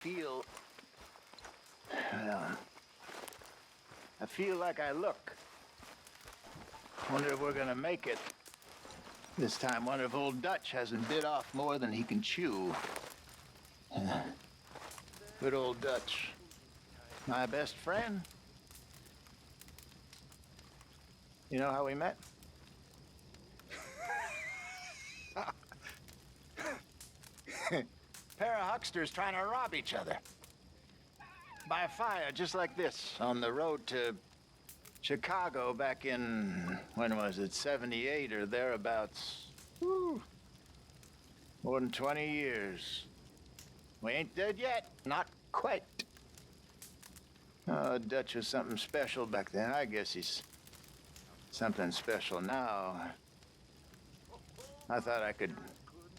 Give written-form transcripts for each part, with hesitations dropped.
feel... I feel like I look. Wonder if we're gonna make it. This time, wonder if old Dutch hasn't bit off more than he can chew. Good old Dutch. My best friend. You know how we met? Pair of hucksters trying to rob each other. By a fire, just like this, on the road to Chicago back in, when was it, 78 or thereabouts. Whew. More than 20 years. We ain't dead yet. Not quite. Oh, Dutch was something special back then. I guess he's something special now. I thought I could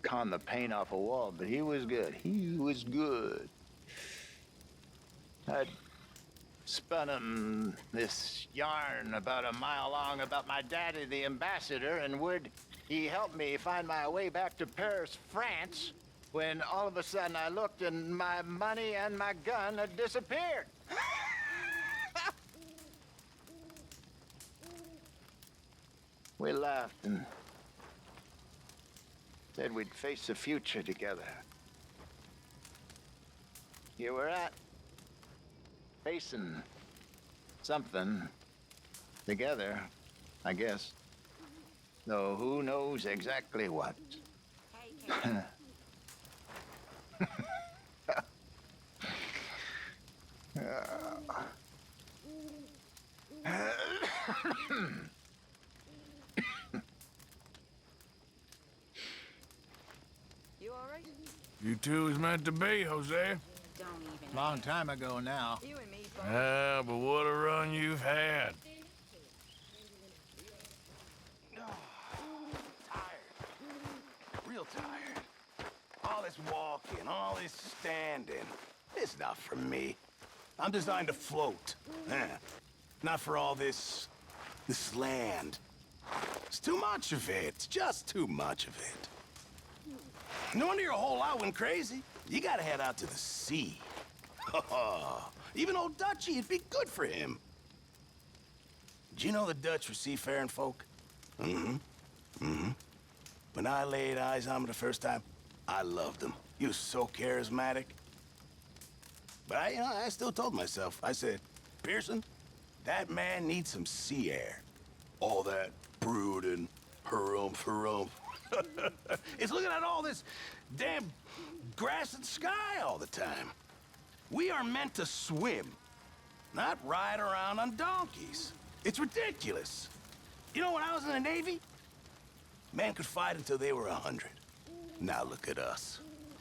con the paint off a wall, but he was good. He was good. I'd spun him this yarn about a mile long about my daddy, the ambassador, and would he help me find my way back to Paris, France, when all of a sudden I looked and my money and my gun had disappeared. We laughed and said we'd face the future together. Here we're at, facing something together, I guess. Though who knows exactly what. You all right? You two was meant to be, Hosea. Don't even. Long time ago now. You and me both. Ah, but what a run you've had. Tired. Real tired. All this walking, all this standing. It's not for me. I'm designed to float. Not for all this land. It's too much of it. It's just too much of it. No wonder your whole lot went crazy. You gotta head out to the sea. Even old Dutchy, it'd be good for him. Did you know the Dutch were seafaring folk? When I laid eyes on him the first time, I loved him. He was so charismatic. But I still told myself, I said, Pirson, that man needs some sea air. All that brooding, harumph. It's looking at all this damn grass and sky all the time. We are meant to swim, not ride around on donkeys. It's ridiculous. You know, when I was in the Navy, men could fight until they were 100. Now look at us.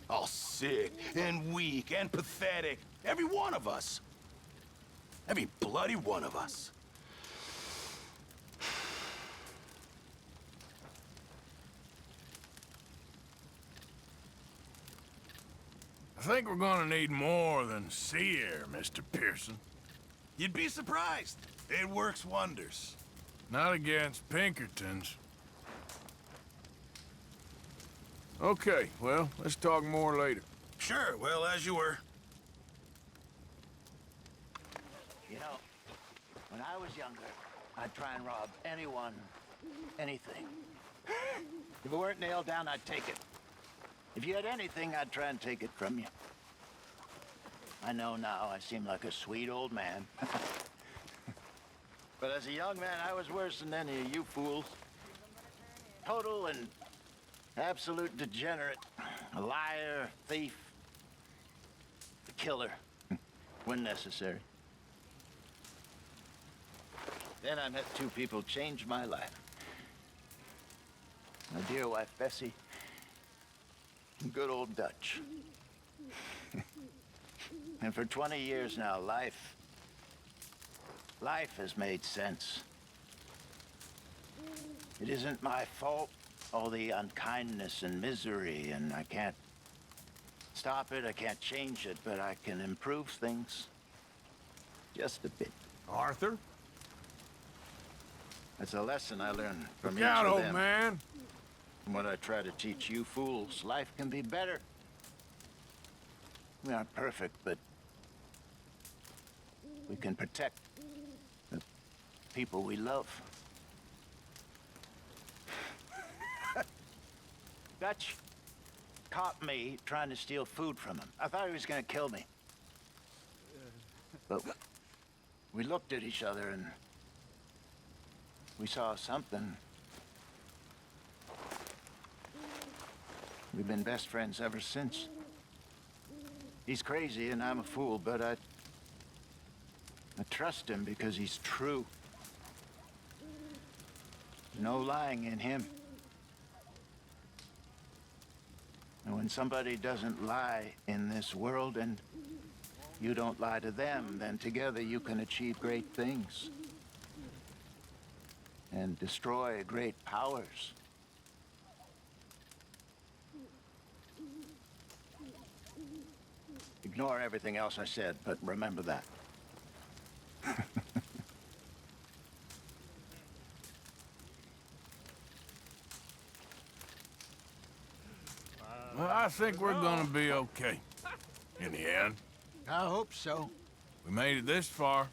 All sick and weak and pathetic. Every one of us. Every bloody one of us. I think we're gonna need more than sea air, Mr. Pirson. You'd be surprised. It works wonders. Not against Pinkertons. Okay, well, let's talk more later. Sure, well, as you were. You know, when I was younger, I'd try and rob anyone, anything. If it weren't nailed down, I'd take it. If you had anything, I'd try and take it from you. I know now I seem like a sweet old man. But as a young man, I was worse than any of you fools. Total and absolute degenerate. A liar, thief, a killer, when necessary. Then I met two people who changed my life. My dear wife, Bessie, and good old Dutch. And for 20 years now, life has made sense. It isn't my fault, all the unkindness and misery, and I can't stop it, I can't change it, but I can improve things. Just a bit. Arthur? That's a lesson I learned from Look each out, of old them. man. And what I try to teach you fools, life can be better. We aren't perfect, but we can protect the people we love. Dutch caught me trying to steal food from him. I thought he was gonna kill me. But we looked at each other and we saw something. We've been best friends ever since. He's crazy and I'm a fool, but I trust him because he's true. No lying in him. And when somebody doesn't lie in this world and you don't lie to them, then together you can achieve great things. And destroy great powers. Ignore everything else I said, but remember that. Well, I think we're gonna be okay. In the end. I hope so. We made it this far.